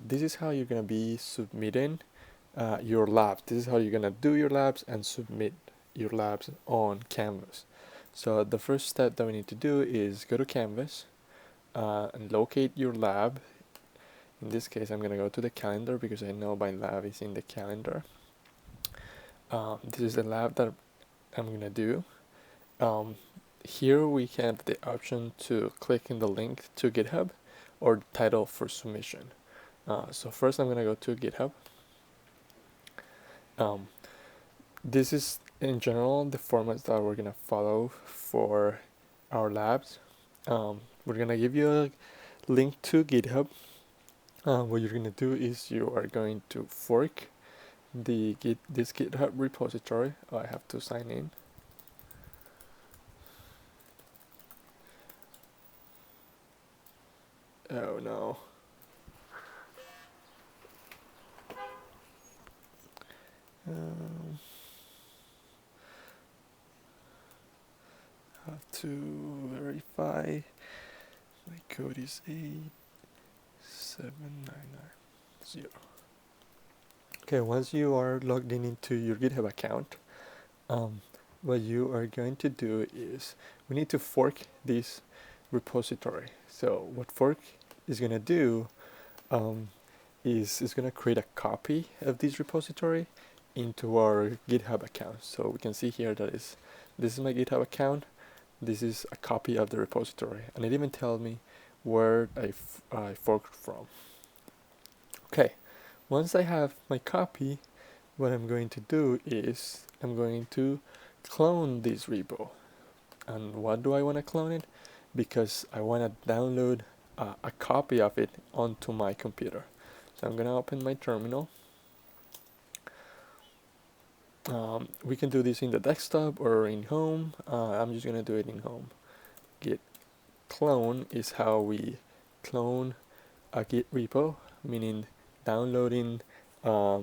This is how you're gonna be submitting your labs. This is how you're gonna do your labs and submit your labs on Canvas. So the first step that we need to do is go to Canvas and locate your lab. In this case, I'm gonna go to the calendar because I know my lab is in the calendar. This is the lab that I'm gonna do. Here we have the option to click in the link to GitHub or title for submission. So first I'm gonna go to GitHub. This is in general the formats that we're gonna follow for our labs. We're gonna give you a link to GitHub. What you're gonna do is you are going to fork this GitHub repository. I have to sign in. Oh no. Have to verify. My code is 87990. Okay, once you are logged in into your GitHub account, what you are going to do is we need to fork this repository. So what fork is going to do is it's going to create a copy of this repository into our GitHub account. So we can see here that this is my GitHub account. This is a copy of the repository, and it even tells me where I forked from. Okay, once I have my copy, what I'm going to do is I'm going to clone this repo. And what do I want to clone it? Because I want to download a copy of it onto my computer. So I'm going to open my terminal. We can do this in the desktop or in home. I'm just going to do it in home. Git clone is how we clone a Git repo, meaning downloading a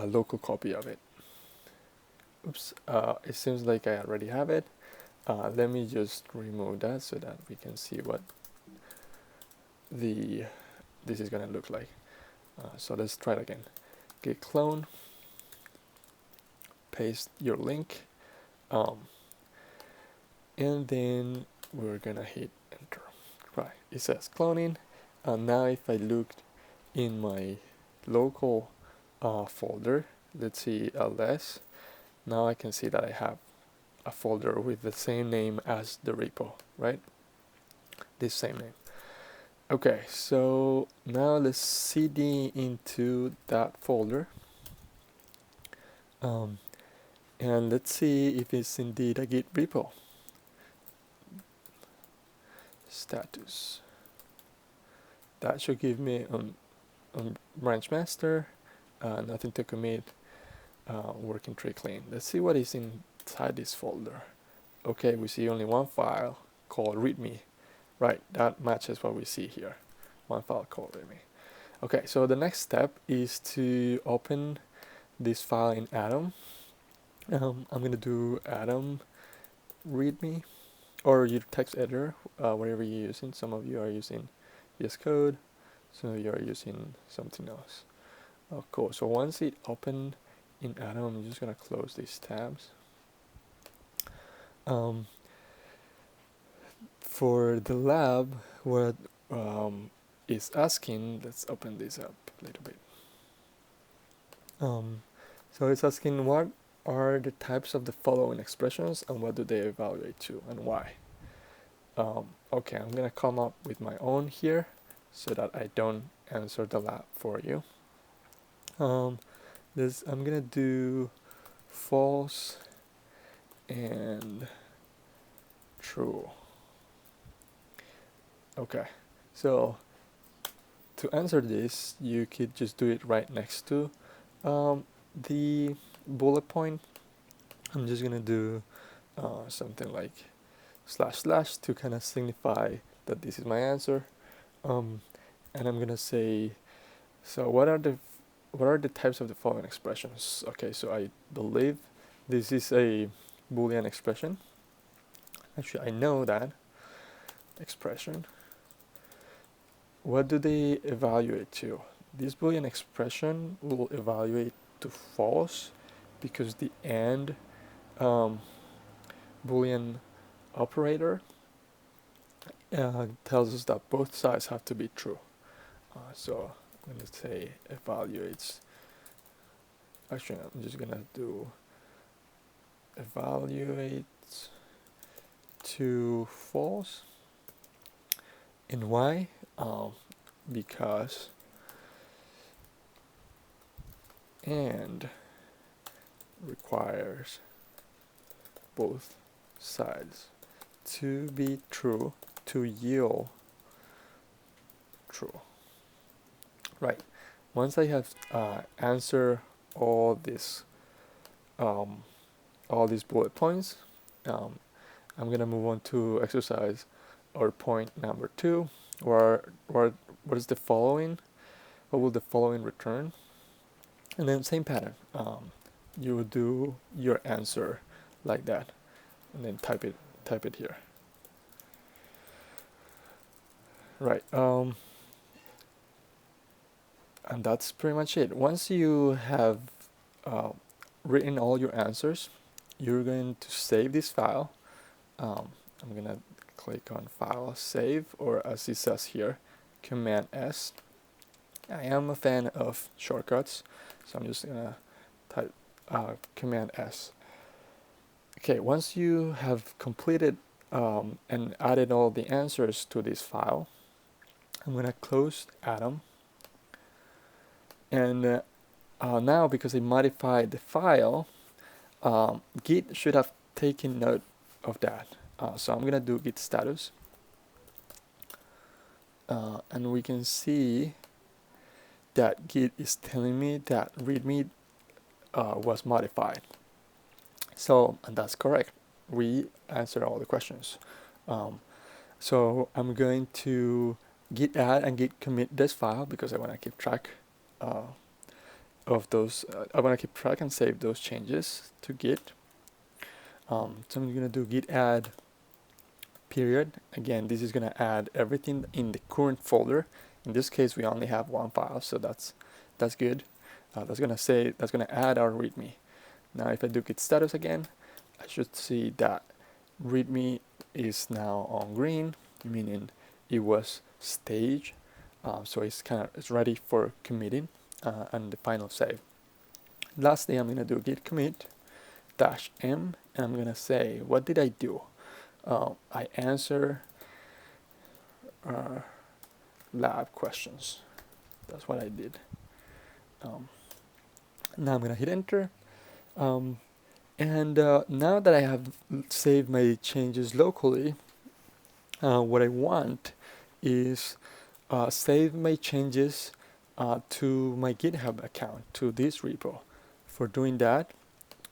local copy of it. Oops, it seems like I already have it. Let me just remove that so that we can see what this is going to look like. So let's try it again. Git clone, paste your link, and then we're gonna hit enter. Right, it says cloning, and now if I look in my local folder, let's see ls, now I can see that I have a folder with the same name as the repo, right? This same name. Okay, so now let's cd into that folder, and let's see if it's indeed a Git repo. Status. That should give me on branch master, nothing to commit, working tree clean. Let's see what is inside this folder. Okay, we see only one file called readme. Right, that matches what we see here. One file called readme. Okay, so the next step is to open this file in Atom. I'm going to do Atom readme, or your text editor, whatever you're using. Some of you are using VS Code, some of you are using something else. Oh, cool. So once it opened in Atom, I'm just going to close these tabs. For the lab, what is asking, let's open this up a little bit. So it's asking what are the types of the following expressions and what do they evaluate to and why. Okay, I'm gonna come up with my own here so that I don't answer the lab for you. I'm gonna do false and true. Okay, so to answer this, you could just do it right next to the bullet point. I'm just gonna do something like / to kind of signify that this is my answer, and I'm gonna say, so what are the types of the following expressions? Okay, so I believe this is a Boolean expression. Actually, I know that expression. what do they evaluate to? This Boolean expression will evaluate to false because the AND Boolean operator tells us that both sides have to be true. So I'm going to say evaluates. Actually, I'm just going to do evaluates to false. And why? Because AND requires both sides to be true to yield true. Right. Once I have answered all these bullet points, I'm gonna move on to exercise or point number 2, where what is the following? What will the following return? And then same pattern. You will do your answer like that, and then type it here. Right. And that's pretty much it. Once you have written all your answers, you're going to save this file. I'm gonna click on File, Save, or as it says here, Command S. I am a fan of shortcuts, so I'm just gonna type Command S. Okay, once you have completed and added all the answers to this file, I'm gonna close Atom. And now, because I modified the file, Git should have taken note of that. So I'm going to do git status. And we can see that Git is telling me that readme was modified. So, and that's correct. We answered all the questions. So I'm going to git add and git commit this file because I want to keep track of those. I want to keep track and save those changes to Git. So I'm going to do git add period. Again, this is going to add everything in the current folder. In this case, we only have one file, so that's good. That's going to add our README. Now, if I do git status again, I should see that README is now on green, meaning it was staged. So it's ready for committing and the final save. Lastly, I'm going to do git commit -m, and I'm going to say, what did I do? I answer lab questions. That's what I did. Now I'm going to hit enter. And now that I have saved my changes locally, what I want is save my changes to my GitHub account, to this repo. For doing that,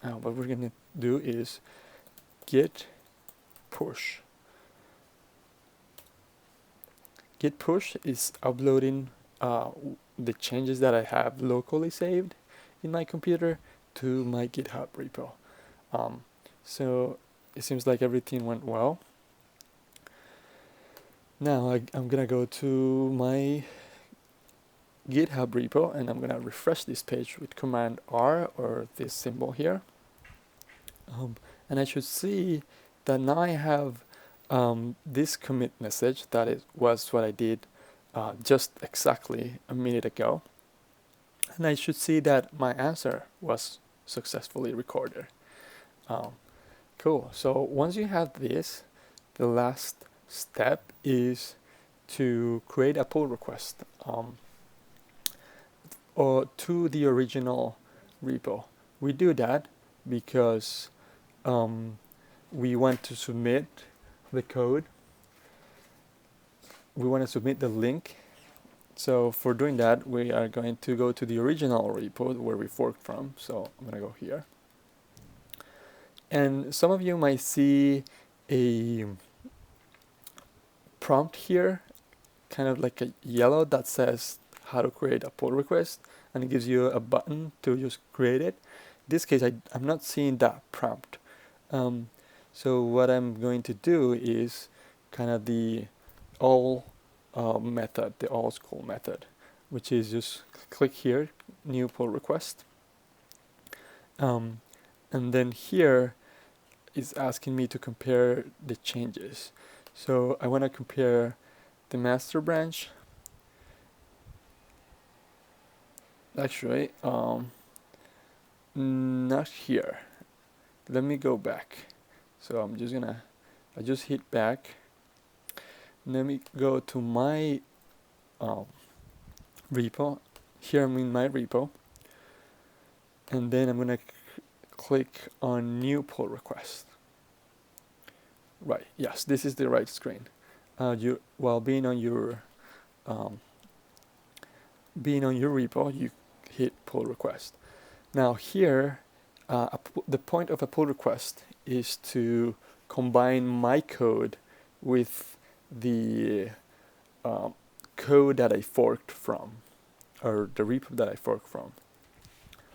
what we're going to do is git push. Git push is uploading the changes that I have locally saved in my computer to my GitHub repo. So it seems like everything went well. Now I'm gonna go to my GitHub repo and I'm gonna refresh this page with Command R, or this symbol here. And I should see that now I have this commit message that was what I did just exactly a minute ago. And I should see that my answer was successfully recorded. Cool. So once you have this, the last step is to create a pull request or to the original repo. We do that because we want to submit the code. We want to submit the link. So for doing that, we are going to go to the original repo where we forked from. So I'm going to go here. And some of you might see a prompt here, kind of like a yellow that says how to create a pull request, and it gives you a button to just create it. In this case, I'm not seeing that prompt. So what I'm going to do is kind of the all method, the old school method, which is just click here, new pull request. And then here is asking me to compare the changes. So I want to compare the master branch. Actually, not here. Let me go back. So I just hit back. Let me go to my repo. Here I'm in my repo. And then I'm gonna click on new pull request. Right, yes, this is the right screen. While being on your repo, you hit pull request. Now here, the point of a pull request is to combine my code with the code that I forked from, or the repo that I forked from.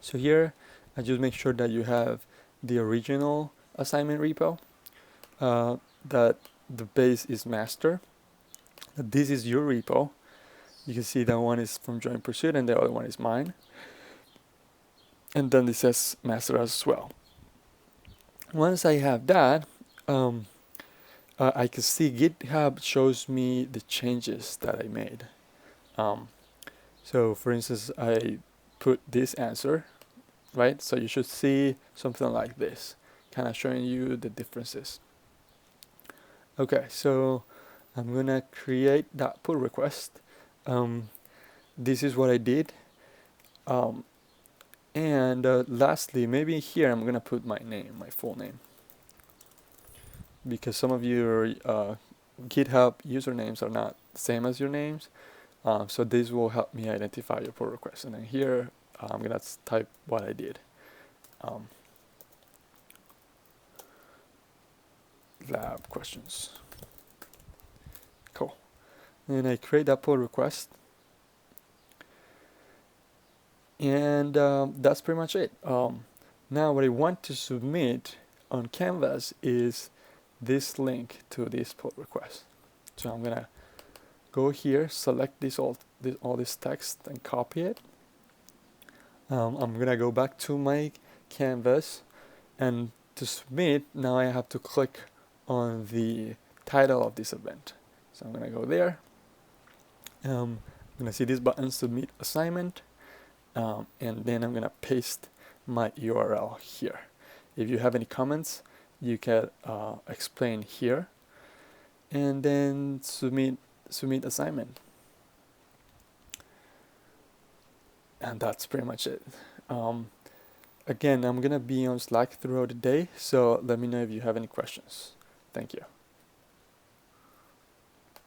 So here, I just make sure that you have the original assignment repo, that the base is master, that this is your repo. You can see that one is from Joint Pursuit and the other one is mine. And then this says master as well. Once I have that, I can see GitHub shows me the changes that I made. So for instance, I put this answer, right? So you should see something like this, kind of showing you the differences. Okay, so I'm gonna create that pull request. This is what I did. And lastly, maybe here I'm gonna put my name, my full name, because some of your GitHub usernames are not the same as your names. So this will help me identify your pull request. And then here I'm gonna type what I did. Lab questions. Cool. And I create that pull request. And that's pretty much it. Now what I want to submit on Canvas is this link to this pull request. So I'm gonna go here, select all this text and copy it. I'm gonna go back to my Canvas, and to submit, now I have to click on the title of this event. So I'm gonna go there. I'm gonna see this button, submit assignment. And then I'm gonna paste my URL here. If you have any comments, you can explain here, and then submit assignment. And that's pretty much it. Again, I'm gonna be on Slack throughout the day, so let me know if you have any questions. Thank you.